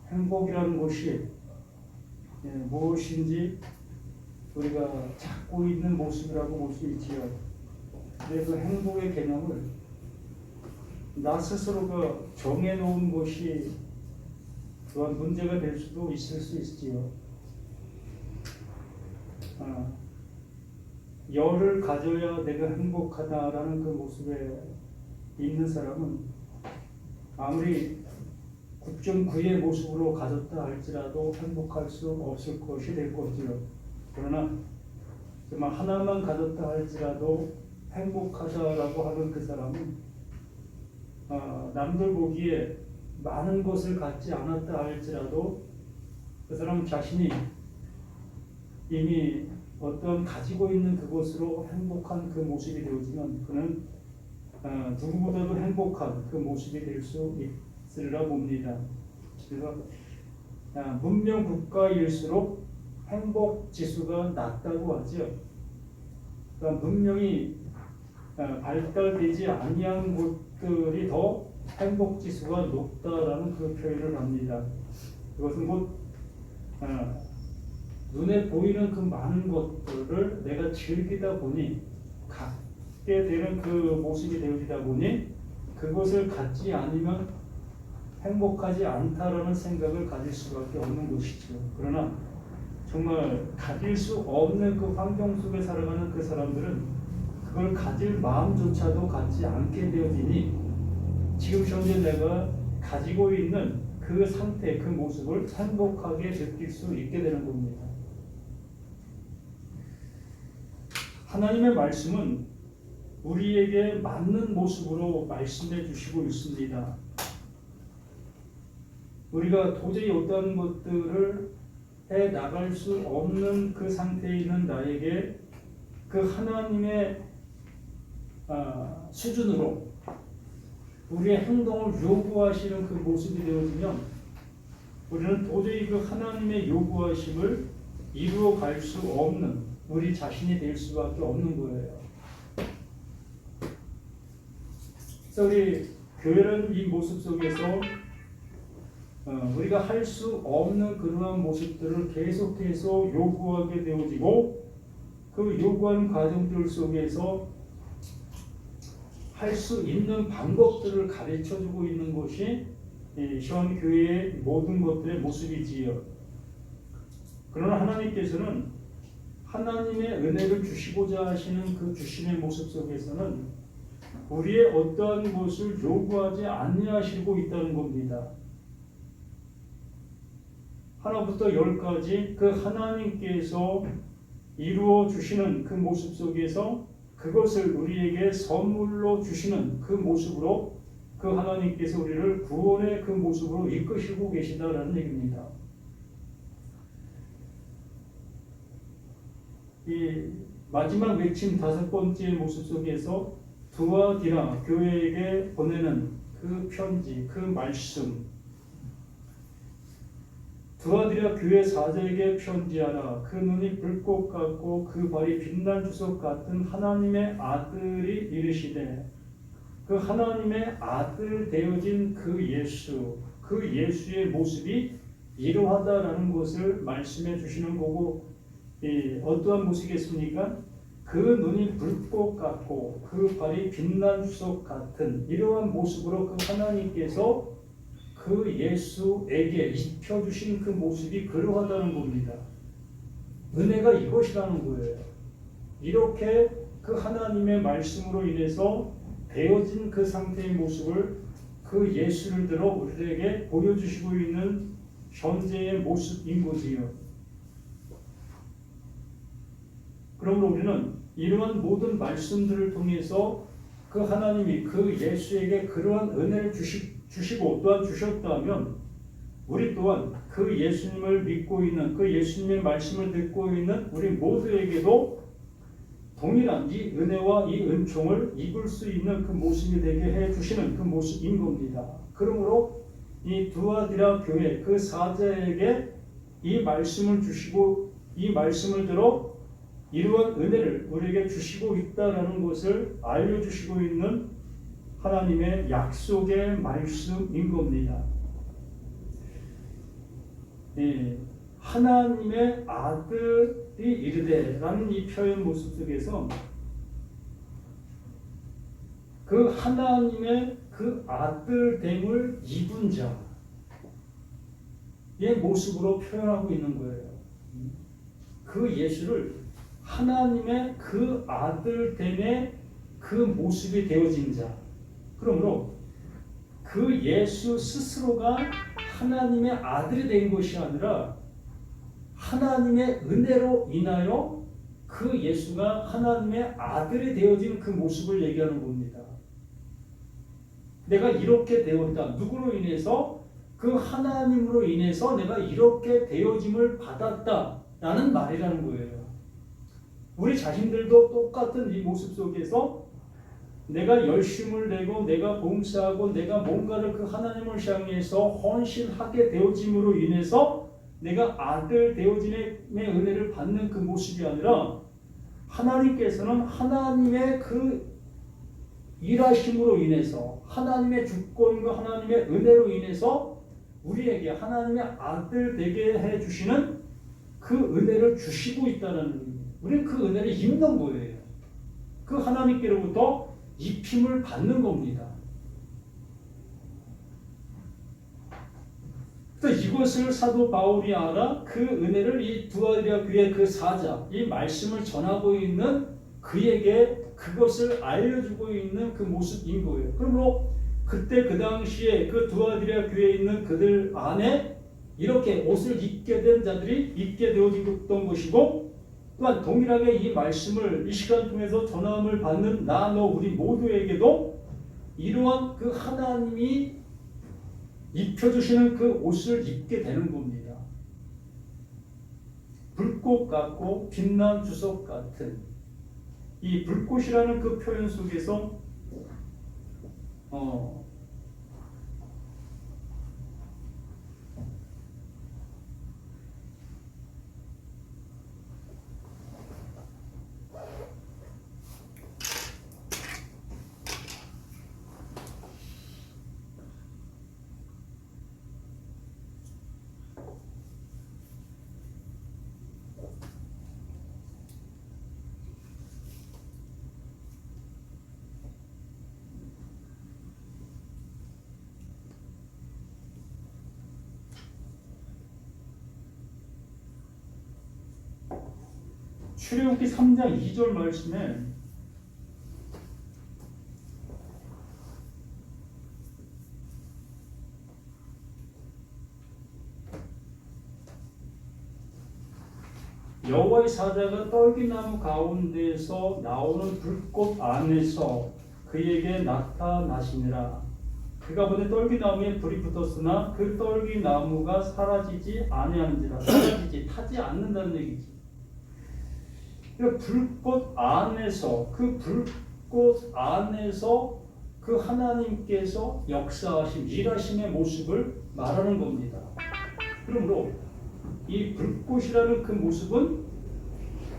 행복이라는 것이 무엇인지 우리가 찾고 있는 모습이라고 볼 수 있지요. 그래서 행복의 개념을 나 스스로가 정해놓은 것이 또한 문제가 될 수도 있을 수 있지요. 열을 가져야 내가 행복하다라는 그 모습에 있는 사람은 아무리 9.9의 모습으로 가졌다 할지라도 행복할 수 없을 것이 될 것이요. 그러나 정말 하나만 가졌다 할지라도 행복하다라고 하는 그 사람은 남들 보기에 많은 것을 갖지 않았다 할지라도 그 사람 자신이 이미 어떤 가지고 있는 그것으로 행복한 그 모습이 되어지면 그는 누구보다도 행복한 그 모습이 될 수 있으리라 봅니다. 그래서 문명 국가일수록 행복 지수가 낮다고 하죠. 그러니까 문명이 발달되지 아니한 곳들이 더 행복 지수가 높다라는 그 표현을 합니다. 그것은 곧 눈에 보이는 그 많은 것들을 내가 즐기다 보니 갖게 되는 그 모습이 되어지다 보니 그것을 갖지 않으면 행복하지 않다라는 생각을 가질 수밖에 없는 것이죠. 그러나 정말 가질 수 없는 그 환경 속에 살아가는 그 사람들은 그걸 가질 마음조차도 갖지 않게 되어지니 지금 현재 내가 가지고 있는 그 상태, 그 모습을 행복하게 느낄 수 있게 되는 겁니다. 하나님의 말씀은 우리에게 맞는 모습으로 말씀해 주시고 있습니다. 우리가 도저히 어떠한 것들을 해 나갈 수 없는 그 상태에 있는 나에게 그 하나님의 수준으로 우리의 행동을 요구하시는 그 모습이 되어지면 우리는 도저히 그 하나님의 요구하심을 이루어 갈 수 없는 우리 자신이 될 수밖에 없는 거예요. 그래서 우리 교회는 이 모습 속에서 우리가 할 수 없는 그러한 모습들을 계속해서 요구하게 되어지고 그 요구하는 과정들 속에서 할 수 있는 방법들을 가르쳐주고 있는 것이 현 교회의 모든 것들의 모습이지요. 그러나 하나님께서는 하나님의 은혜를 주시고자 하시는 그 주심의 모습 속에서는 우리의 어떠한 것을 요구하지 아니하시고 있다는 겁니다. 하나부터 10까지 그 하나님께서 이루어 주시는 그 모습 속에서 그것을 우리에게 선물로 주시는 그 모습으로 그 하나님께서 우리를 구원의 그 모습으로 이끄시고 계시다라는 얘기입니다. 이 마지막 외침 5번째 모습 속에서 두아디라 교회에게 보내는 그 편지, 그 말씀, 두아디라 교회 사자에게 편지하라. 그 눈이 불꽃 같고 그 발이 빛난 주석 같은 하나님의 아들이 이르시되 그 하나님의 아들 되어진 그 예수, 그 예수의 모습이 이러하다라는 것을 말씀해 주시는 거고 어떠한 모습이겠습니까? 그 눈이 불꽃 같고 그 발이 빛난 주석 같은 이러한 모습으로 그 하나님께서 그 예수에게 입혀주신 그 모습이 그러하다는 겁니다. 은혜가 이것이라는 거예요. 이렇게 그 하나님의 말씀으로 인해서 되어진 그 상태의 모습을 그 예수를 들어 우리에게 보여주시고 있는 현재의 모습인 거지요. 그러므로 우리는 이러한 모든 말씀들을 통해서 그 하나님이 그 예수에게 그러한 은혜를 주시고 또한 주셨다면 우리 또한 그 예수님을 믿고 있는 그 예수님의 말씀을 듣고 있는 우리 모두에게도 동일한 이 은혜와 이 은총을 입을 수 있는 그 모습이 되게 해 주시는 그 모습인 겁니다. 그러므로 이 두아디라 교회 그 사자에게 이 말씀을 주시고 이 말씀을 들어 이러한 은혜를 우리에게 주시고 있다라는 것을 알려주시고 있는 하나님의 약속의 말씀인 겁니다. 하나님의 아들이 이르되라는 이 표현 모습 속에서 그 하나님의 그 아들됨을 입은 자의 모습으로 표현하고 있는 거예요. 그 예수를 하나님의 그 아들됨의 그 모습이 되어진 자. 그러므로 그 예수 스스로가 하나님의 아들이 된 것이 아니라 하나님의 은혜로 인하여 그 예수가 하나님의 아들이 되어진 그 모습을 얘기하는 겁니다. 내가 이렇게 되었다. 누구로 인해서? 그 하나님으로 인해서 내가 이렇게 되어짐을 받았다. 라는 말이라는 거예요. 우리 자신들도 똑같은 이 모습 속에서 내가 열심을 내고 내가 봉사하고 내가 뭔가를 그 하나님을 향해서 헌신하게 되어짐으로 인해서 내가 아들 되어짐의 은혜를 받는 그 모습이 아니라 하나님께서는 하나님의 그 일하심으로 인해서 하나님의 주권과 하나님의 은혜로 인해서 우리에게 하나님의 아들 되게 해주시는 그 은혜를 주시고 있다는, 우리는 그 은혜를 입는 거예요. 그 하나님께로부터 입힘을 받는 겁니다. 그래서 이것을 사도 바울이 알아 그 은혜를 이 두아디라 교회 그 사자, 이 말씀을 전하고 있는 그에게 그것을 알려주고 있는 그 모습인 거예요. 그러므로 그때 그 당시에 그 두아디라 교회에 있는 그들 안에 이렇게 옷을 입게 된 자들이 있게 되어졌던 것이고, 또한 동일하게 이 말씀을 이 시간 통해서 전함을 받는 나, 너, 우리 모두에게도 이러한 그 하나님이 입혀주시는 그 옷을 입게 되는 겁니다. 불꽃 같고 빛난 주석 같은 이 불꽃이라는 그 표현 속에서 출애굽기 3장 2절 말씀에 여호와의 사자가 떨기나무 가운데서 나오는 불꽃 안에서 그에게 나타나시니라. 그가 보니 떨기나무에 불이 붙었으나 그 떨기나무가 사라지지 아니하는지라. 사라지지, 타지 않는다는 얘기지. 불꽃 안에서, 그 불꽃 안에서 그 하나님께서 역사하신 일하심의 모습을 말하는 겁니다. 그러므로 이 불꽃이라는 그 모습은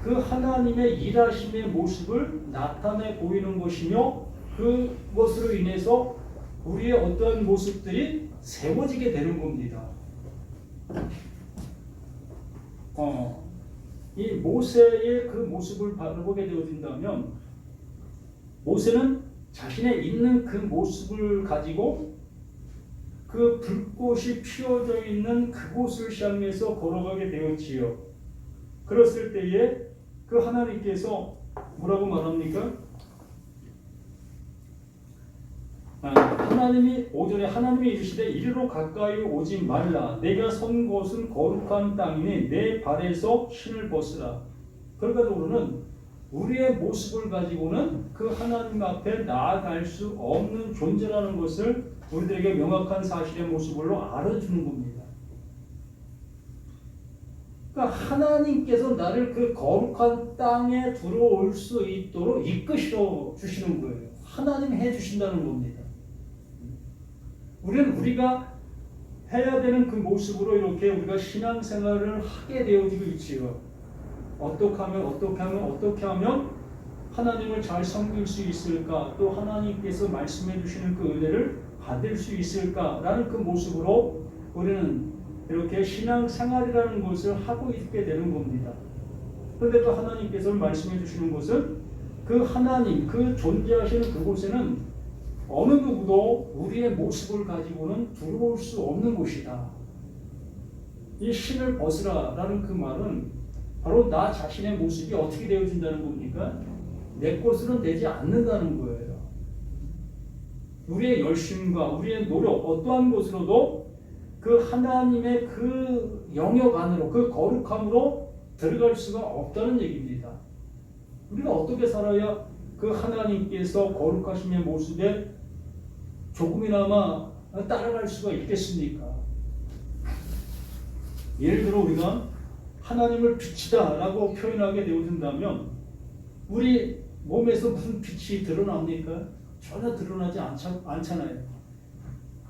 그 하나님의 일하심의 모습을 나타내 보이는 것이며, 그것으로 인해서 우리의 어떠한 모습들이 세워지게 되는 겁니다. 이 모세의 그 모습을 바라보게 되어진다면, 모세는 자신의 있는 그 모습을 가지고 그 불꽃이 피어져 있는 그곳을 향해서 걸어가게 되었지요. 그랬을 때에 그 하나님께서 뭐라고 말합니까? 하나님이 5절에 하나님이 이르시되 이리로 가까이 오지 말라. 내가 선 곳은 거룩한 땅이니 내 발에서 신을 벗으라. 결과적으로는 우리의 모습을 가지고는 그 하나님 앞에 나아갈 수 없는 존재라는 것을 우리들에게 명확한 사실의 모습으로 알아주는 겁니다. 그러니까 하나님께서 나를 그 거룩한 땅에 들어올 수 있도록 이끄셔 주시는 거예요. 하나님이 해주신다는 겁니다. 우리는 우리가 해야 되는 그 모습으로 이렇게 우리가 신앙생활을 하게 되어지고 있지요. 어떻게 하면 하나님을 잘 섬길 수 있을까? 또 하나님께서 말씀해 주시는 그 은혜를 받을 수 있을까라는 그 모습으로 우리는 이렇게 신앙생활이라는 것을 하고 있게 되는 겁니다. 그런데 또 하나님께서 말씀해 주시는 것은 그 하나님, 그 존재하시는 그곳에는 어느 누구도 우리의 모습을 가지고는 들어올 수 없는 곳이다. 이 신을 벗으라라는 그 말은 바로 나 자신의 모습이 어떻게 되어진다는 겁니까? 내 것으로는 되지 않는다는 거예요. 우리의 열심과 우리의 노력 어떠한 것으로도 그 하나님의 그 영역 안으로 그 거룩함으로 들어갈 수가 없다는 얘기입니다. 우리가 어떻게 살아야 그 하나님께서 거룩하심의 모습에 조금이나마 따라갈 수가 있겠습니까? 예를 들어 우리가 하나님을 빛이다 라고 표현하게 되어진다면 우리 몸에서 무슨 빛이 드러납니까? 전혀 드러나지 않잖아요.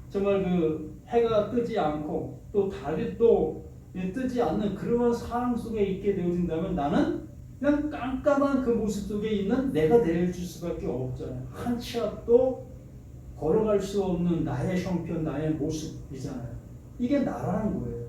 정말 그 해가 뜨지 않고 또 달이 또 뜨지 않는 그런 상황 속에 있게 되어진다면 나는 그냥 깜깜한 그 모습 속에 있는 내가 되어줄 수밖에 없잖아요. 한 치 앞도 걸어갈 수 없는 나의 형편, 나의 모습이잖아요. 이게 나라는 거예요.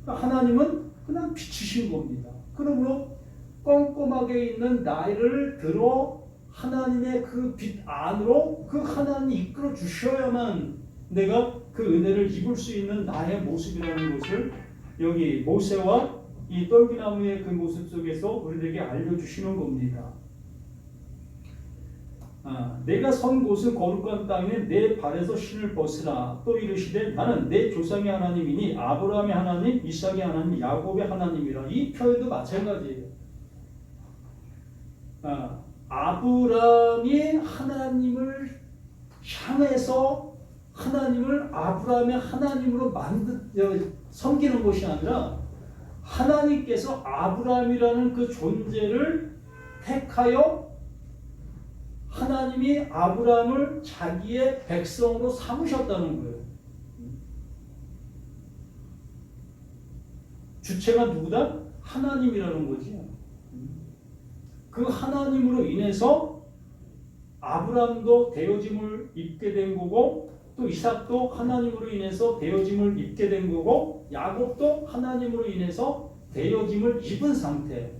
하나님은 그냥 빛이신 겁니다. 그러므로 꼼꼼하게 있는 나를 들어 하나님의 그 빛 안으로 그 하나님이 이끌어 주셔야만 내가 그 은혜를 입을 수 있는 나의 모습이라는 것을 여기 모세와 이 떨기나무의 그 모습 속에서 우리들에게 알려주시는 겁니다. 내가 선 곳은 거룩한 땅에 내 발에서 신을 벗으라. 또 이르시되 나는 내 조상의 하나님이니 아브라함의 하나님, 이삭의 하나님, 야곱의 하나님이라. 이 표현도 마찬가지예요. 아브라함이 하나님을 향해서 하나님을 아브라함의 하나님으로 섬기는 것이 아니라 하나님께서 아브라함이라는 그 존재를 택하여 하나님이 아브라함을 자기의 백성으로 삼으셨다는 거예요. 주체가 누구다? 하나님이라는 거지. 그 하나님으로 인해서 아브라함도 되어짐을 입게 된 거고 또 이삭도 하나님으로 인해서 되어짐을 입게 된 거고 야곱도 하나님으로 인해서 되어짐을 입은 상태.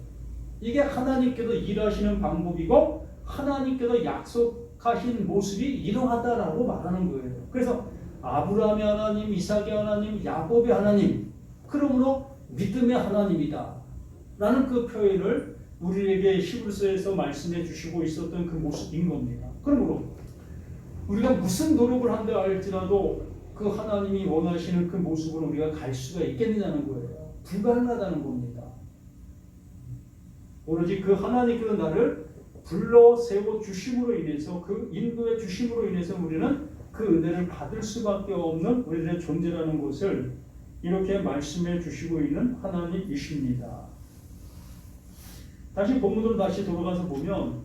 이게 하나님께서 일하시는 방법이고 하나님께서 약속하신 모습이 이러하다라고 말하는 거예요. 그래서 아브라함의 하나님, 이삭의 하나님, 야곱의 하나님, 그러므로 믿음의 하나님이다 라는 그 표현을 우리에게 히브리서에서 말씀해 주시고 있었던 그 모습인 겁니다. 그러므로 우리가 무슨 노력을 한다 할지라도 그 하나님이 원하시는 그 모습으로 우리가 갈 수가 있겠느냐는 거예요. 불가능하다는 겁니다. 오로지 그 하나님께서 나를 불러 세워 주심으로 인해서 그 인도해 주심으로 인해서 우리는 그 은혜를 받을 수밖에 없는 우리들의 존재라는 것을 이렇게 말씀해 주시고 있는 하나님이십니다. 다시 본문으로 다시 돌아가서 보면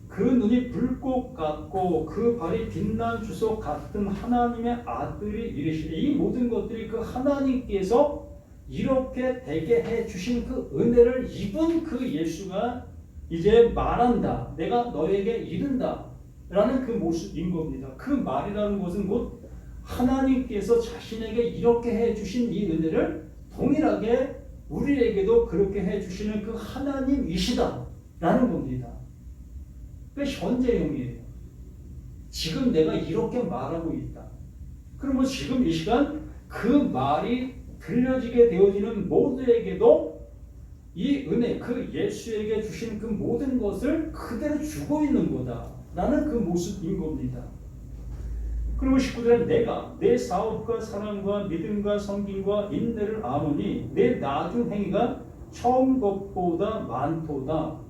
그 눈이 불꽃 같고 그 발이 빛난 주석 같은 하나님의 아들이 이르시되 이 모든 것들이 그 하나님께서 이렇게 되게 해 주신 그 은혜를 입은 그 예수가 이제 말한다. 내가 너에게 이른다. 라는 그 모습인 겁니다. 그 말이라는 것은 곧 하나님께서 자신에게 이렇게 해 주신 이 은혜를 동일하게 우리에게도 그렇게 해 주시는 그 하나님이시다. 라는 겁니다. 그 현재형이에요. 지금 내가 이렇게 말하고 있다. 그러면 지금 이 시간 그 말이 들려지게 되어지는 모두에게도 이 은혜, 그 예수에게 주신 그 모든 것을 그대로 주고 있는 거다 라는 그 모습인 겁니다. 그리고 19절에 내가 내 사업과 사랑과 믿음과 섬김과 인내를 아노니 내 나중 행위가 처음 것보다 많도다.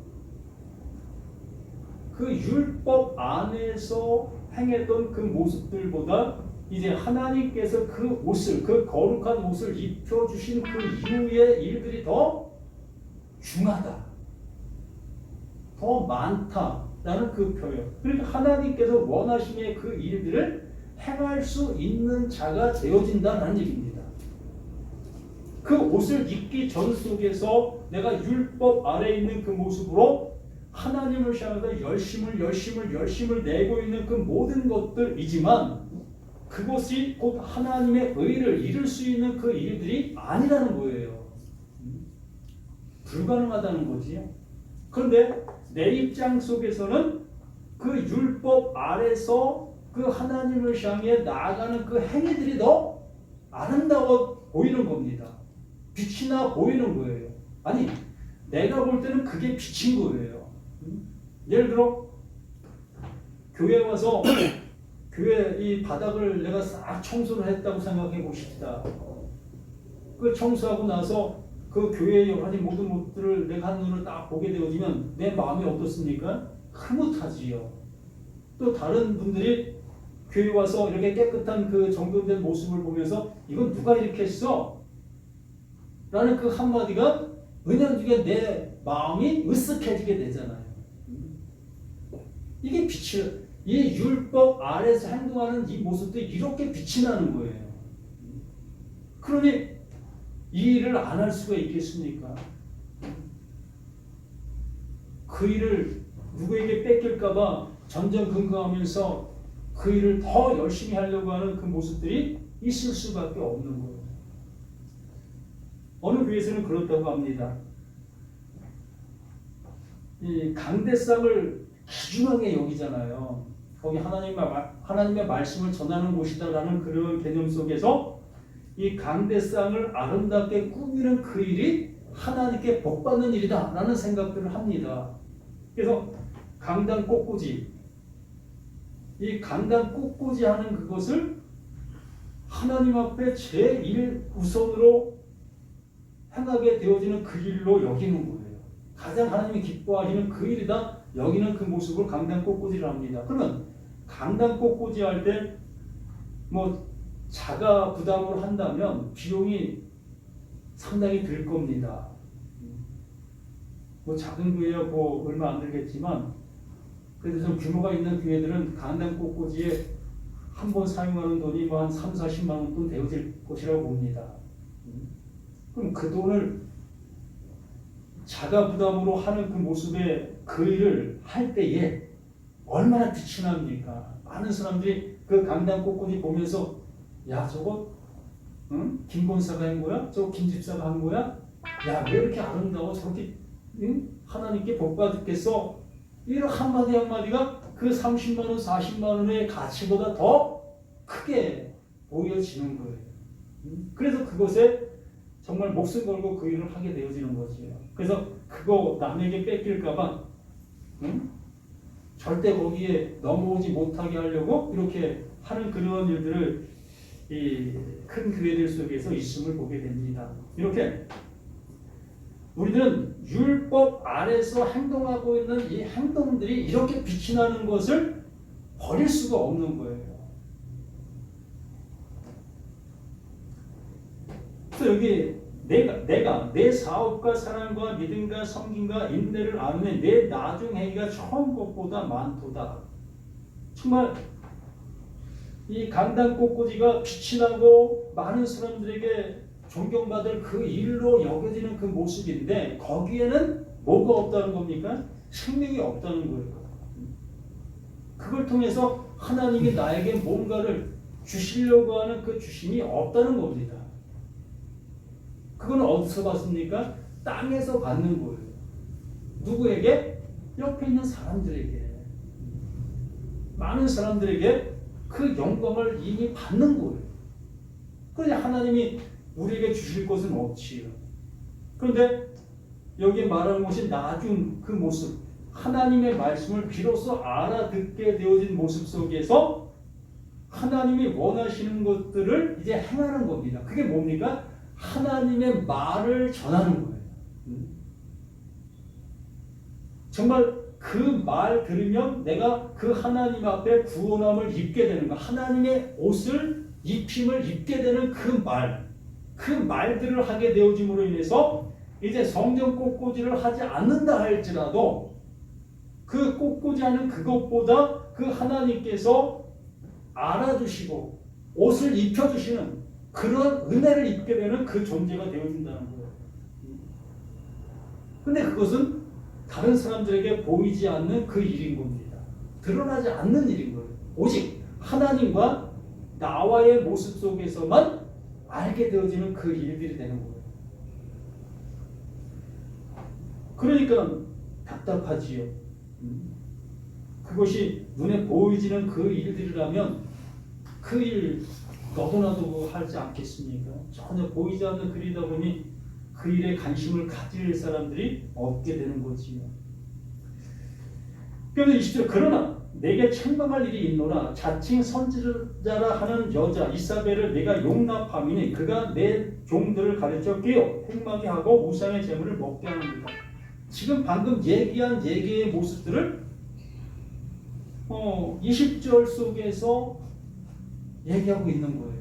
그 율법 안에서 행했던 그 모습들보다 이제 하나님께서 그 옷을, 그 거룩한 옷을 입혀주신 그 이후의 일들이 더 중하다, 더 많다라는 그 표현. 그러니까 하나님께서 원하심의 그 일들을 행할 수 있는 자가 되어진다는 얘기입니다. 그 옷을 입기 전 속에서 내가 율법 아래에 있는 그 모습으로 하나님을 향해서 열심을 내고 있는 그 모든 것들이지만 그것이 곧 하나님의 의를 이룰 수 있는 그 일들이 아니라는 거예요. 불가능하다는 거지요. 그런데 내 입장 속에서는 그 율법 아래서 그 하나님을 향해 나아가는 그 행위들이 더 아름다워 보이는 겁니다. 빛이 나 보이는 거예요. 아니, 내가 볼 때는 그게 빛인 거예요. 예를 들어 교회 와서 교회 이 바닥을 내가 싹 청소를 했다고 생각해 보십시다. 그 청소하고 나서 그 교회의 여러 가지 모든 것들을 내가 한눈으로 딱 보게 되어지면 내 마음이 어떻습니까? 흐뭇하지요. 또 다른 분들이 교회 와서 이렇게 깨끗한 그 정돈된 모습을 보면서 이건 누가 이렇게 했어? 라는 그 한마디가 은연중에 내 마음이 으쓱해지게 되잖아요. 이게 빛이, 이 율법 아래서 행동하는 이 모습들이 이렇게 빛이 나는 거예요. 그러니 이 일을 안 할 수가 있겠습니까? 그 일을 누구에게 뺏길까봐 전전긍긍하면서 그 일을 더 열심히 하려고 하는 그 모습들이 있을 수밖에 없는 거예요. 어느 교회에서는 그렇다고 합니다. 이 강대상을 귀중하게 여기잖아요. 거기 하나님의 말씀을 전하는 곳이다라는 그런 개념 속에서 이 강대상을 아름답게 꾸미는 그 일이 하나님께 복받는 일이다라는 생각들을 합니다. 그래서 강단 꽃꽂이, 이 강단 꽃꽂이 하는 그것을 하나님 앞에 제일 우선으로 행하게 되어지는 그 일로 여기는 거예요. 가장 하나님이 기뻐하시는 그 일이다 여기는 그 모습을 강단 꽃꽂이를 합니다. 그러면 강단 꽃꽂이 할 때 뭐 자가 부담으로 한다면 비용이 상당히 들 겁니다. 뭐 작은 교회야 뭐 얼마 안 들겠지만 그래도 좀 규모가 있는 교회들은 강단 꽃꽂이에 한 번 사용하는 돈이 뭐 한 3, 40만 원 돈 되어질 것이라고 봅니다. 그럼 그 돈을 자가 부담으로 하는 그 모습의 그 일을 할 때에 얼마나 빛이 납니까? 많은 사람들이 그 강단 꽃꽂이 보면서 야 저거 응? 김 권사가 한 거야? 저거 김 집사가 한 거야? 야 왜 이렇게 아름다워? 저렇게 응? 하나님께 복 받겠어? 이런 한마디 한마디가 그 30만 원, 40만 원의 가치보다 더 크게 보여지는 거예요. 그래서 그것에 정말 목숨 걸고 그 일을 하게 되어지는 거지요. 그래서 그거 남에게 뺏길까봐 응? 절대 거기에 넘어오지 못하게 하려고 이렇게 하는 그런 일들을 이 큰 교회들 속에서 있음을 보게 됩니다. 이렇게 우리는 율법 아래서 행동하고 있는 이 행동들이 이렇게 빛이 나는 것을 버릴 수가 없는 거예요. 그래서 여기 내가 내 사업과 사랑과 믿음과 섬김과 인내를 나누면 내 나중 행위가 처음 것보다 많도다. 정말 이 강단 꽃꽂이가 빛이 나고 많은 사람들에게 존경받을 그 일로 여겨지는 그 모습인데 거기에는 뭐가 없다는 겁니까? 생명이 없다는 거예요. 그걸 통해서 하나님이 나에게 뭔가를 주시려고 하는 그 주심이 없다는 겁니다. 그건 어디서 받습니까? 땅에서 받는 거예요. 누구에게? 옆에 있는 사람들에게. 많은 사람들에게 그 영광을 이미 받는 거예요. 그런데 하나님이 우리에게 주실 것은 없지요. 그런데 여기 말하는 것이 나중 그 모습, 하나님의 말씀을 비로소 알아듣게 되어진 모습 속에서 하나님이 원하시는 것들을 이제 행하는 겁니다. 그게 뭡니까? 하나님의 말을 전하는 거예요. 정말 그 말 들으면 내가 그 하나님 앞에 구원함을 입게 되는 거, 하나님의 옷을 입힘을 입게 되는 그 말들을 하게 되어짐으로 인해서 이제 성전 꽃꽂이를 하지 않는다 할지라도 그 꽃꽂이하는 그것보다 그 하나님께서 알아주시고 옷을 입혀주시는 그런 은혜를 입게 되는 그 존재가 되어준다는 거예요. 근데 그것은 다른 사람들에게 보이지 않는 그 일인 겁니다. 드러나지 않는 일인 거예요. 오직 하나님과 나와의 모습 속에서만 알게 되어지는 그 일들이 되는 거예요. 그러니까 답답하지요. 그것이 눈에 보이지는 그 일들이라면 그 일 너도 나도 하지 않겠습니까? 전혀 보이지 않는 글이다 보니 그 일에 관심을 가질 사람들이 없게 되는 거지요. 그래서 20절 그러나 내게 책망할 일이 있노라 자칭 선지자라 하는 여자 이사벨을 내가 용납함이니 그가 내 종들을 가르쳐 깨어 행하게 하고 우상의 재물을 먹게 합니다. 지금 방금 얘기한 얘기의 모습들을 20절 속에서 얘기하고 있는 거예요.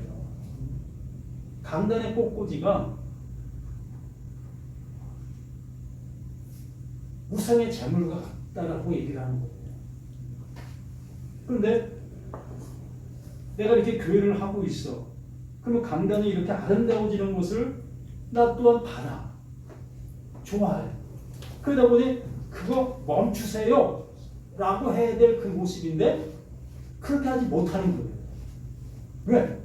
강단의 꽃꽂이가 우상의 재물과 같다라고 얘기를 하는 거예요. 그런데 내가 이렇게 교회를 하고 있어. 그러면 강단이 이렇게 아름다워지는 것을 나 또한 봐라. 좋아해. 그러다 보니 그거 멈추세요 라고 해야 될 그 모습인데 그렇게 하지 못하는 거예요. 왜?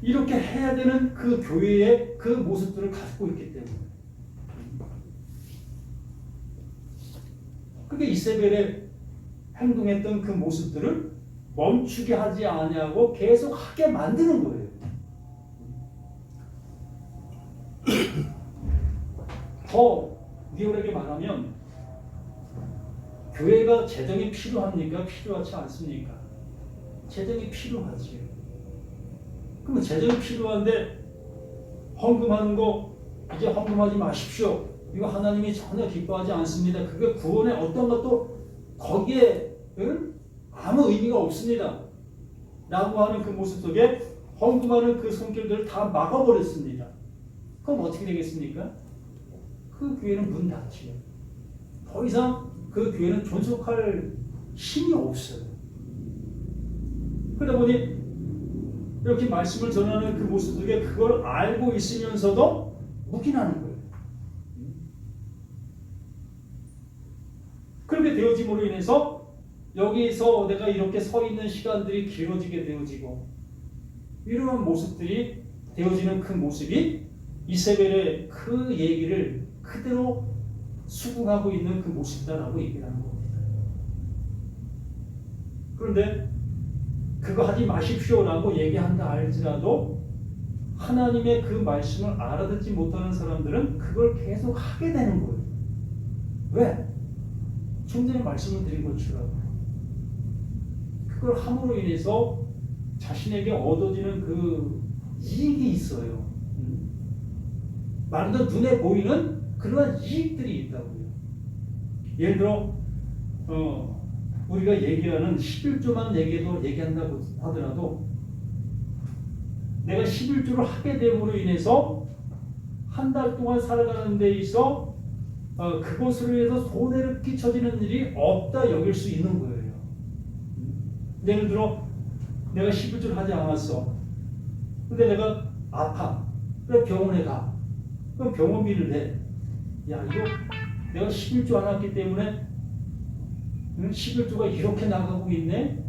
이렇게 해야 되는 그 교회의 그 모습들을 가지고 있기 때문에. 그게 이세벨의 행동했던 그 모습들을 멈추게 하지 아니하고 계속 하게 만드는 거예요. 더 리얼하게 말하면 교회가 재정이 필요합니까? 필요하지 않습니까? 재정이 필요하지요. 그러면 재정이 필요한데 헌금하는 거 이제 헌금하지 마십시오. 이거 하나님이 전혀 기뻐하지 않습니다. 그게 구원의 어떤 것도 거기에 아무 의미가 없습니다. 라고 하는 그 모습 속에 헌금하는 그 손길들을 다 막아버렸습니다. 그럼 어떻게 되겠습니까? 그 교회는 문 닫지요. 더 이상 그 교회는 존속할 힘이 없어요. 그러다 보니 이렇게 말씀을 전하는 그 모습 속에 그걸 알고 있으면서도 묵인하는 거예요. 그렇게 되어짐으로 인해서 여기서 내가 이렇게 서 있는 시간들이 길어지게 되어지고 이러한 모습들이 되어지는 그 모습이 이세벨의 그 얘기를 그대로 수긍하고 있는 그 모습이다라고 얘기를 하는 겁니다. 그런데 그거 하지 마십시오라고 얘기한다 할지라도 하나님의 그 말씀을 알아듣지 못하는 사람들은 그걸 계속 하게 되는 거예요. 왜? 좀 전에 말씀을 드린 것처럼 그걸 함으로 인해서 자신에게 얻어지는 그 이익이 있어요. 말도 눈에 보이는 그러한 이익들이 있다고요. 예를 들어 우리가 얘기하는 11조만 얘기한다고 하더라도 내가 11조를 하게 됨으로 인해서 한 달 동안 살아가는 데 있어 그것으로 인해서 손해를 끼쳐지는 일이 없다 여길 수 있는 거예요. 예를 들어 내가 11조를 하지 않았어. 근데 내가 아파. 그래 병원에 가. 그럼 병원비를 내. 야 이거 내가 11조 안 왔기 때문에 11조가 이렇게 나가고 있네.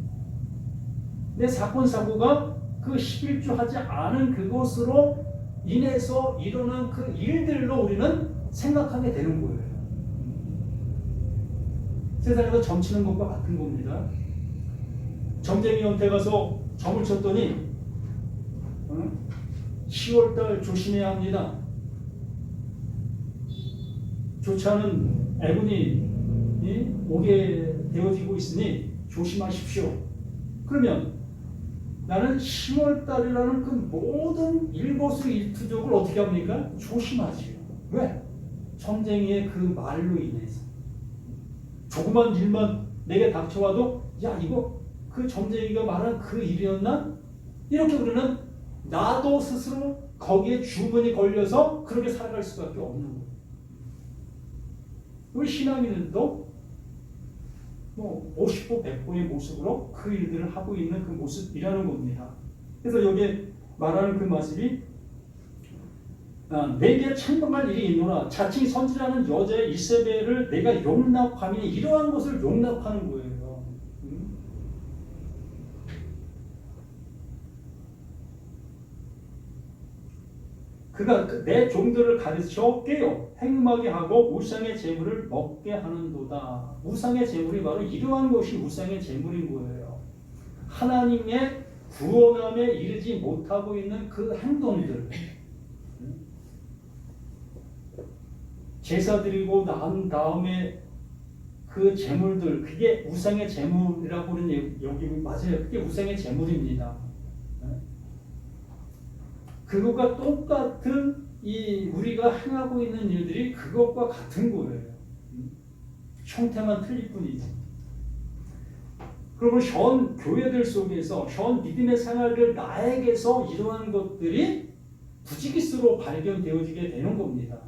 내 사건 사고가 그 11조 하지 않은 그것으로 인해서 일어난 그 일들로 우리는 생각하게 되는 거예요. 세상에서 점치는 것과 같은 겁니다. 점쟁이한테 가서 점을 쳤더니 10월달 조심해야 합니다. 좋지 않은 애군이 오게 되어지고 있으니 조심하십시오. 그러면 나는 10월달이라는 그 모든 일거수일투족을 어떻게 합니까? 조심하지요. 왜? 점쟁이의 그 말로 인해서 조그만 일만 내게 닥쳐와도 야 이거 그 점쟁이가 말한 그 일이었나? 이렇게 우리는 나도 스스로 거기에 주문이 걸려서 그렇게 살아갈 수밖에 없는 거예요. 우리 신앙인들도 50보 100보의 모습으로 그 일들을 하고 있는 그 모습이라는 겁니다. 그래서 여기에 말하는 그 모습이 내게 책망할 일이 있노라 자칭 선지라는 여자의 이세벨을 내가 용납함이니 이러한 것을 용납하는 거예요. 그가 내 종들을 가르쳐 깨어 행음하게 하고 우상의 재물을 먹게 하는도다. 우상의 재물이 바로 이러한 것이 우상의 재물인 거예요. 하나님의 구원함에 이르지 못하고 있는 그 행동들, 제사 드리고 난 다음에 그 재물들, 그게 우상의 재물이라고 하는 여기 맞아요. 그게 우상의 재물입니다. 그것과 똑같은 이 우리가 행하고 있는 일들이 그것과 같은 거예요. 형태만 틀릴 뿐이지. 그러면 현 교회들 속에서 현 믿음의 생활들 나에게서 이러한 것들이 부지기수로 발견되어지게 되는 겁니다.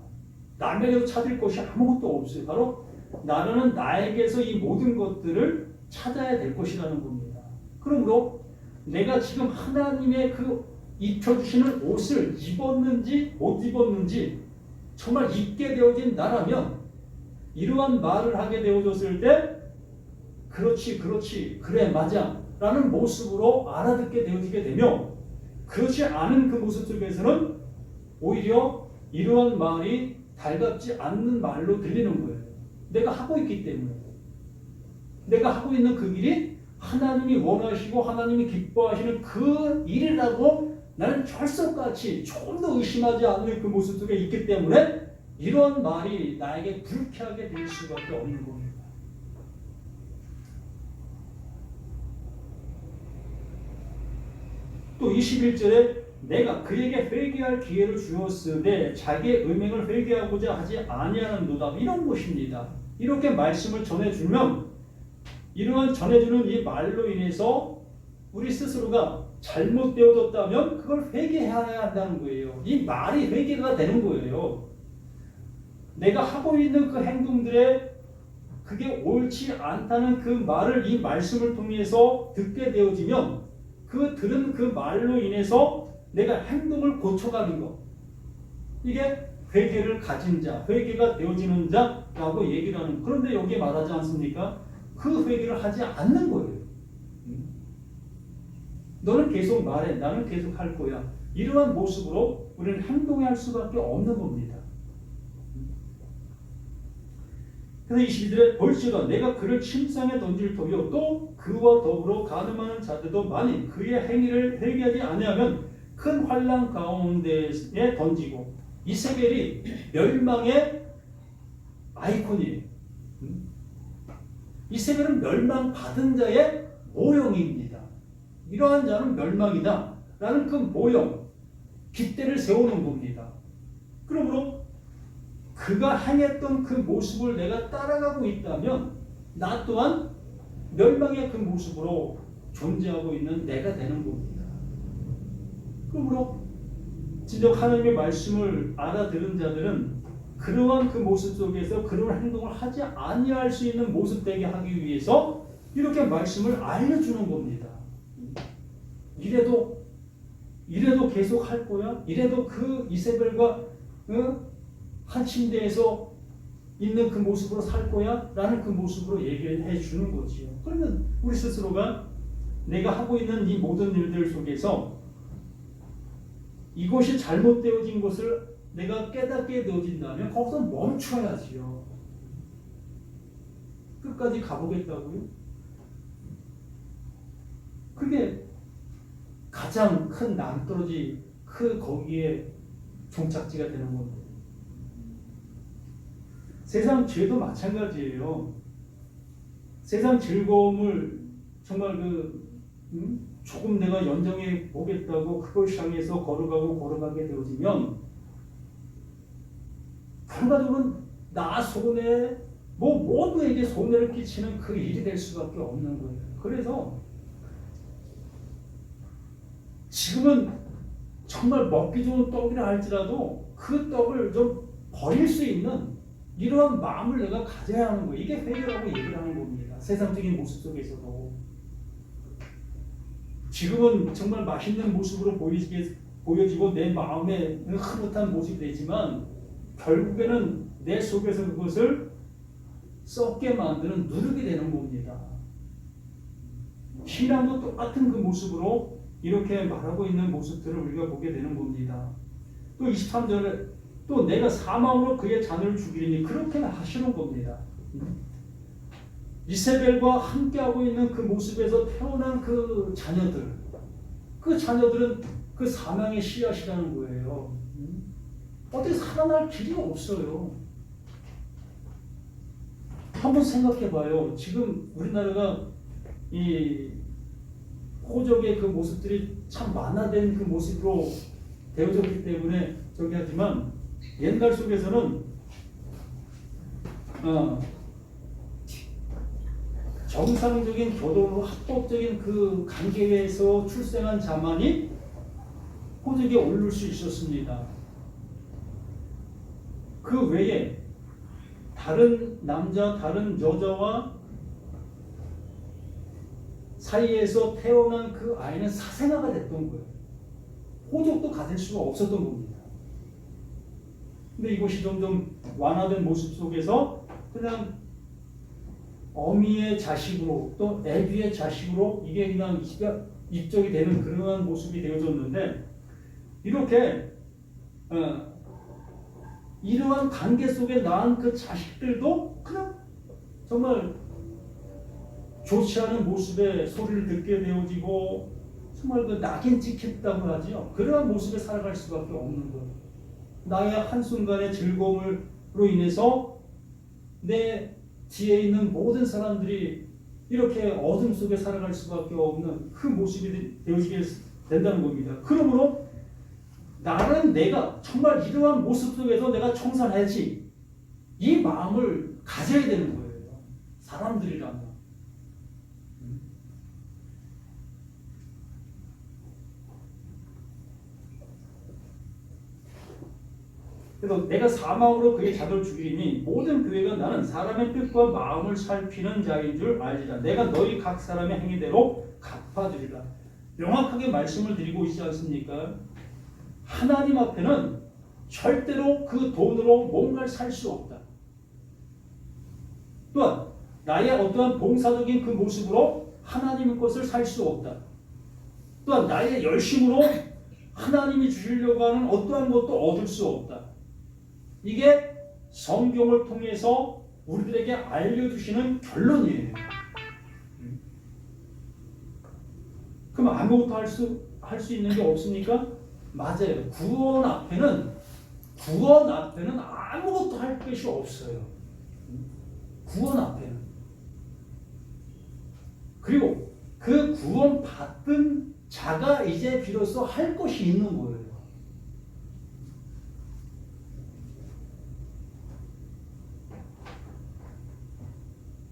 남에게도 찾을 것이 아무것도 없어요. 바로 나는 나에게서 이 모든 것들을 찾아야 될 것이라는 겁니다. 그러므로 내가 지금 하나님의 그 입혀주시는 옷을 입었는지 못 입었는지 정말 입게 되어진 나라면 이러한 말을 하게 되어졌을 때 그렇지 그래 맞아 라는 모습으로 알아듣게 되어지게 되며, 그렇지 않은 그 모습 속에서는 오히려 이러한 말이 달갑지 않는 말로 들리는 거예요. 내가 하고 있기 때문에. 내가 하고 있는 그 일이 하나님이 원하시고 하나님이 기뻐하시는 그 일이라고 나는 철석같이 조금 더 의심하지 않는 그 모습 속에 있기 때문에 이런 말이 나에게 불쾌하게 될 수밖에 없는 겁니다. 또 21절에 내가 그에게 회개할 기회를 주었으되 자기의 음행을 회개하고자 하지 아니하는도다, 이런 것입니다. 이렇게 말씀을 전해주면 이러한 전해주는 이 말로 인해서 우리 스스로가 잘못되어졌다면 그걸 회개해야 한다는 거예요. 이 말이 회개가 되는 거예요. 내가 하고 있는 그 행동들에 그게 옳지 않다는 그 말을 이 말씀을 통해서 듣게 되어지면 그 들은 그 말로 인해서 내가 행동을 고쳐가는 것, 이게 회개를 가진 자, 회개가 되어지는 자라고 얘기를 하는. 그런데 여기에 말하지 않습니까? 그 회개를 하지 않는 거예요. 너는 계속 말해, 나는 계속 할 거야. 이러한 모습으로 우리는 행동할 수밖에 없는 겁니다. 그래서 22절에 볼지어다 내가 그를 침상에 던질 터이요 또 그와 더불어 간음하는 자들도 만일 그의 행위를 회개하지 아니하면 큰 환난 가운데에 던지고. 이세벨이 멸망의 아이콘이에요. 이세벨은 멸망받은 자의 모형입니다. 이러한 자는 멸망이다 라는 그 모형, 깃대를 세우는 겁니다. 그러므로 그가 행했던 그 모습을 내가 따라가고 있다면 나 또한 멸망의 그 모습으로 존재하고 있는 내가 되는 겁니다. 그러므로 진정 하나님의 말씀을 알아들은 자들은 그러한 그 모습 속에서 그런 행동을 하지 아니할 수 있는 모습 되게 하기 위해서 이렇게 말씀을 알려주는 겁니다. 이래도 계속 할 거야? 이래도 그 이세벨과 한 침대에서 있는 그 모습으로 살 거야? 라는 그 모습으로 얘기를 해주는 거지요. 그러면 우리 스스로가 내가 하고 있는 이 모든 일들 속에서 이것이 잘못되어진 것을 내가 깨닫게 되어진다면 거기서 멈춰야지요. 끝까지 가보겠다고요? 그게 가장 큰 낭떠러지, 거기에 종착지가 되는 겁니다. 세상 죄도 마찬가지예요. 세상 즐거움을 정말 조금 내가 연정해 보겠다고 그걸 향해서 걸어가게 되어지면 결과적으로는 나 손해, 모두에게 손해를 끼치는 그 일이 될 수밖에 없는 거예요. 그래서 지금은 정말 먹기 좋은 떡이라 할지라도 그 떡을 좀 버릴 수 있는 이러한 마음을 내가 가져야 하는 거예요. 이게 회개라고 얘기를 하는 겁니다. 세상적인 모습 속에서도. 지금은 정말 맛있는 모습으로 보여지고 내 마음에 흐뭇한 모습이 되지만 결국에는 내 속에서 그것을 썩게 만드는 누룩이 되는 겁니다. 신앙도 똑같은 그 모습으로 이렇게 말하고 있는 모습들을 우리가 보게 되는 겁니다. 또 23절에 또 내가 사망으로 그의 자녀를 죽이리니 그렇게 하시는 겁니다. 이세벨과 함께하고 있는 그 모습에서 태어난 그 자녀들, 그 자녀들은 그 사망의 씨앗이라는 거예요. 어떻게 살아날 길이 없어요. 한번 생각해 봐요. 지금 우리나라가 이 호적의 그 모습들이 참 만화된 그 모습으로 되어졌기 때문에 저기 하지만 옛날 속에서는 정상적인 교도로 합법적인 그 관계에서 출생한 자만이 호적에 오를 수 있었습니다. 그 외에 다른 남자, 다른 여자와 사이에서 태어난 그 아이는 사생아가 됐던 거예요. 호적도 가질 수가 없었던 겁니다. 근데 이것이 점점 완화된 모습 속에서 그냥 어미의 자식으로 또 애비의 자식으로 이게 그냥 입적이 되는 그러한 모습이 되어졌는데 이렇게 이러한 관계 속에 낳은 그 자식들도 그냥 정말 좋지 않은 모습의 소리를 듣게 되어지고 정말 그 낙인 찍혔다고 하죠. 그러한 모습에 살아갈 수밖에 없는 거예요. 나의 한순간의 즐거움으로 인해서 내 뒤에 있는 모든 사람들이 이렇게 어둠 속에 살아갈 수밖에 없는 그 모습이 되어지게 된다는 겁니다. 그러므로 나는 내가 정말 이러한 모습 속에서 내가 청산해야지 이 마음을 가져야 되는 거예요. 사람들이라면. 그래서 내가 사망으로 그의 자녀를 죽이니 모든 교회가 나는 사람의 뜻과 마음을 살피는 자인 줄 알지라. 내가 너희 각 사람의 행위대로 갚아주리라. 명확하게 말씀을 드리고 있지 않습니까? 하나님 앞에는 절대로 그 돈으로 뭔가를 살 수 없다. 또한 나의 어떠한 봉사적인 그 모습으로 하나님의 것을 살 수 없다. 또한 나의 열심으로 하나님이 주시려고 하는 어떠한 것도 얻을 수 없다. 이게 성경을 통해서 우리들에게 알려주시는 결론이에요. 그럼 아무것도 할 수 있는 게 없습니까? 맞아요. 구원 앞에는 아무것도 할 것이 없어요. 구원 앞에는. 그리고 그 구원 받은 자가 이제 비로소 할 것이 있는 거예요.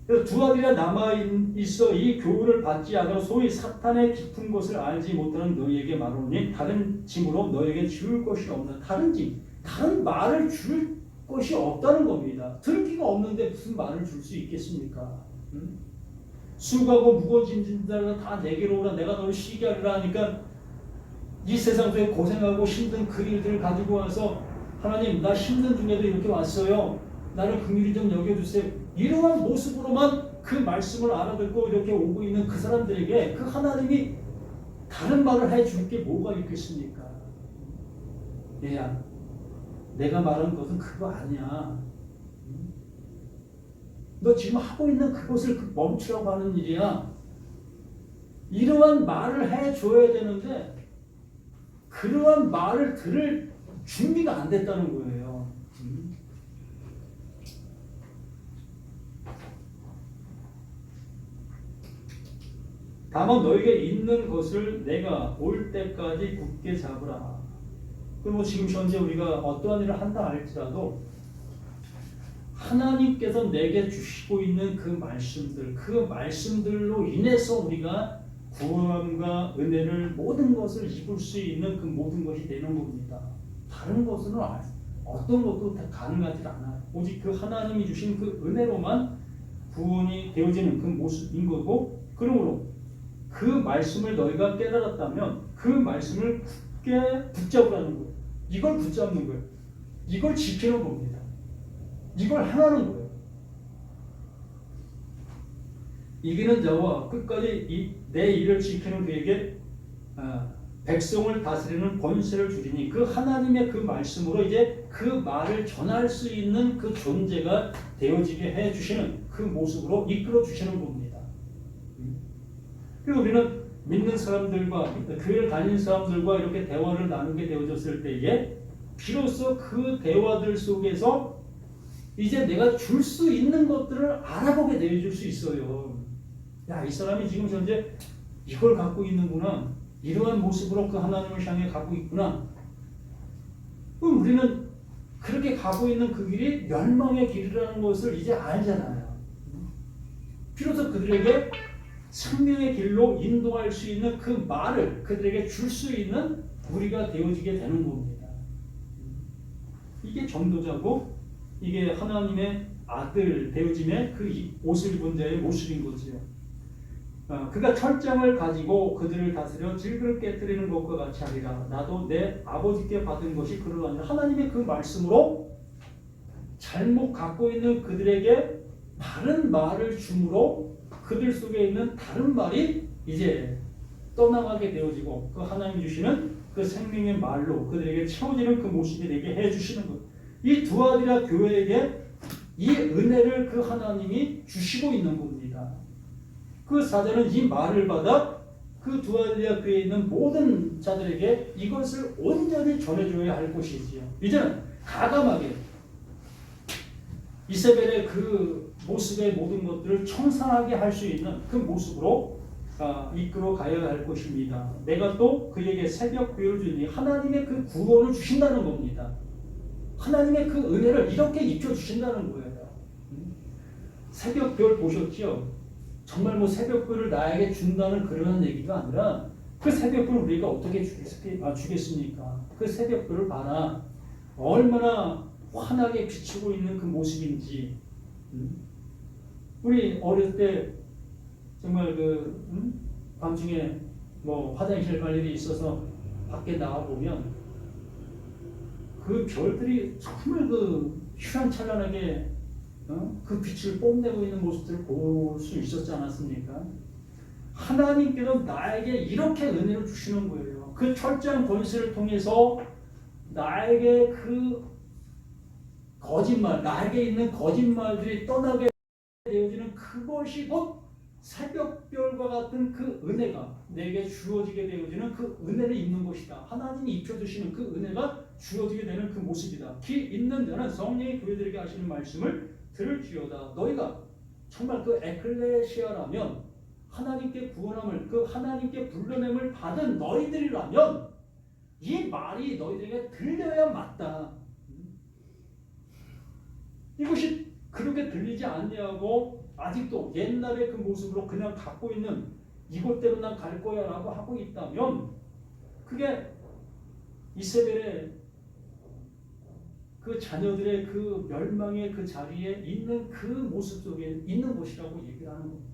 그래서 두 아들이나 남아있어 이 교훈을 받지 않아 소위 사탄의 깊은 것을 알지 못하는 너희에게 말하노니 다른 짐으로 너희에게 줄 것이 없는 다른 짐, 다른 말을 줄 것이 없다는 겁니다. 들기가 없는데 무슨 말을 줄 수 있겠습니까? 수고하고 무거운 짐진 자가 다 내게로 오라 내가 너를 쉬게 하리라 하니까 이 세상 속에 고생하고 힘든 그 일들을 가지고 와서 하나님 나 힘든 중에도 이렇게 왔어요. 나를 긍휼히 좀 여겨주세요. 이러한 모습으로만 그 말씀을 알아듣고 이렇게 오고 있는 그 사람들에게 그 하나님이 다른 말을 해줄 게 뭐가 있겠습니까? 얘야, 내가 말하는 것은 그거 아니야. 너 지금 하고 있는 그것을 멈추라고 하는 일이야. 이러한 말을 해줘야 되는데 그러한 말을 들을 준비가 안 됐다는 거예요. 다만 너에게 있는 것을 내가 올 때까지 굳게 잡으라. 그리고 지금 현재 우리가 어떠한 일을 한다 할지라도 하나님께서 내게 주시고 있는 그 말씀들, 그 말씀들로 인해서 우리가 구원과 은혜를 모든 것을 입을 수 있는 그 모든 것이 되는 겁니다. 다른 것은 어떤 것도 다 가능하지 않아요. 오직 그 하나님이 주신 그 은혜로만 구원이 되어지는 그 모습인 거고, 그러므로 그 말씀을 너희가 깨달았다면 그 말씀을 굳게 붙잡으라는 거예요. 이걸 붙잡는 거예요. 이걸 지키는 겁니다. 이걸 행하는 거예요. 이기는 자와 끝까지 내 일을 지키는 그에게 백성을 다스리는 권세를 주리니 그 하나님의 그 말씀으로 이제 그 말을 전할 수 있는 그 존재가 되어지게 해주시는 그 모습으로 이끌어 주시는 겁니다. 그리고 우리는 믿는 사람들과 교회를 다니는 사람들과 이렇게 대화를 나누게 되어졌을 때에 비로소 그 대화들 속에서 이제 내가 줄 수 있는 것들을 알아보게 되어줄 수 있어요. 야, 이 사람이 지금 현재 이걸 갖고 있는구나. 이러한 모습으로 그 하나님을 향해 가고 있구나. 그럼 우리는 그렇게 가고 있는 그 길이 멸망의 길이라는 것을 이제 알잖아요. 비로소 그들에게 생명의 길로 인도할 수 있는 그 말을 그들에게 줄 수 있는 우리가 되어지게 되는 겁니다. 이게 전도자고 이게 하나님의 아들 되어짐의 그 옷을 입은 자의 모습인 거지요. 그가 철장을 가지고 그들을 다스려 질그를 깨뜨리는 것과 같이 하리라. 나도 내 아버지께 받은 것이 그러하니라. 하나님의 그 말씀으로 잘못 갖고 있는 그들에게 다른 말을 주므로 그들 속에 있는 다른 말이 이제 떠나가게 되어지고 그 하나님 주시는 그 생명의 말로 그들에게 채워지는 그 모습이 되게 해주시는 것. 이 두아디라 교회에게 이 은혜를 그 하나님이 주시고 있는 겁니다. 그 사자는 이 말을 받아 그 두아디라 교회에 있는 모든 자들에게 이것을 온전히 전해줘야 할 것이지요. 이제는 가감하게 이세벨의 그 모습의 모든 것들을 청산하게 할 수 있는 그 모습으로 이끌어 가야 할 것입니다. 내가 또 그에게 새벽 별을 주니 하나님의 그 구원을 주신다는 겁니다. 하나님의 그 은혜를 이렇게 입혀주신다는 거예요. 새벽 별 보셨죠? 정말 뭐 새벽 별을 나에게 준다는 그런 얘기가 아니라 그 새벽 별을 우리가 어떻게 주겠습니까? 그 새벽 별을 봐라. 얼마나 환하게 비추고 있는 그 모습인지. 우리 어릴 때 정말 밤중에 뭐 화장실 갈 일이 있어서 밖에 나와 보면 그 별들이 정말 그 휘황찬란하게 그 빛을 뽐내고 있는 모습들을 볼 수 있었지 않았습니까? 하나님께서 나에게 이렇게 은혜를 주시는 거예요. 그 철저한 권세를 통해서 나에게 그 거짓말, 나에게 있는 거짓말들이 떠나게 되어지는 그것이 곧 새벽별과 같은 그 은혜가 내게 주어지게 되어지는 그 은혜를 입는 것이다. 하나님이 입혀주시는 그 은혜가 주어지게 되는 그 모습이다. 귀 있는 자는 성령이 교회들에게 하시는 말씀을 들을지어다. 너희가 정말 그 에클레시아라면 하나님께 구원함을 그 하나님께 불러냄을 받은 너희들이라면 이 말이 너희들에게 들려야 맞다. 이것이 그렇게 들리지 않냐고 아직도 옛날의 그 모습으로 그냥 갖고 있는 이것 때문에 난 갈 거야 라고 하고 있다면 그게 이세벨의 그 자녀들의 그 멸망의 그 자리에 있는 그 모습 속에 있는 것이라고 얘기를 하는 겁니다.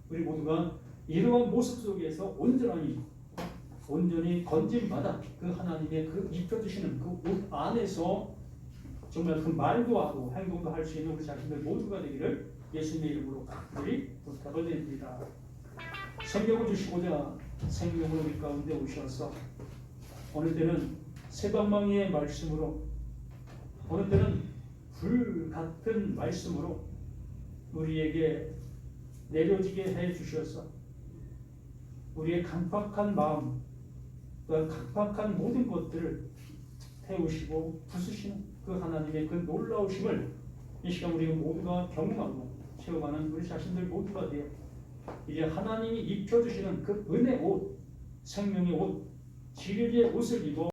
우리 모두가 이러한 모습 속에서 온전히 건진받아 그 하나님의 그 입혀주시는 그 옷 안에서 정말 그 말도 하고 행동도 할 수 있는 우리 자신들 모두가 되기를 예수님의 이름으로 각별히 부탁을 드립니다. 성경을 주시고자 생명을 우리 가운데 오셔서 어느 때는 새방망이의 말씀으로 어느 때는 불 같은 말씀으로 우리에게 내려지게 해 주셔서 우리의 강팍한 마음 또한 강팍한 모든 것들을 태우시고 부수시는 그 하나님의 그 놀라우심을 이 시간 우리 모두가 경험하고 체험하는 우리 자신들 모두가 되어 이제 하나님이 입혀주시는 그 은혜 옷, 생명의 옷, 진리의 옷을 입어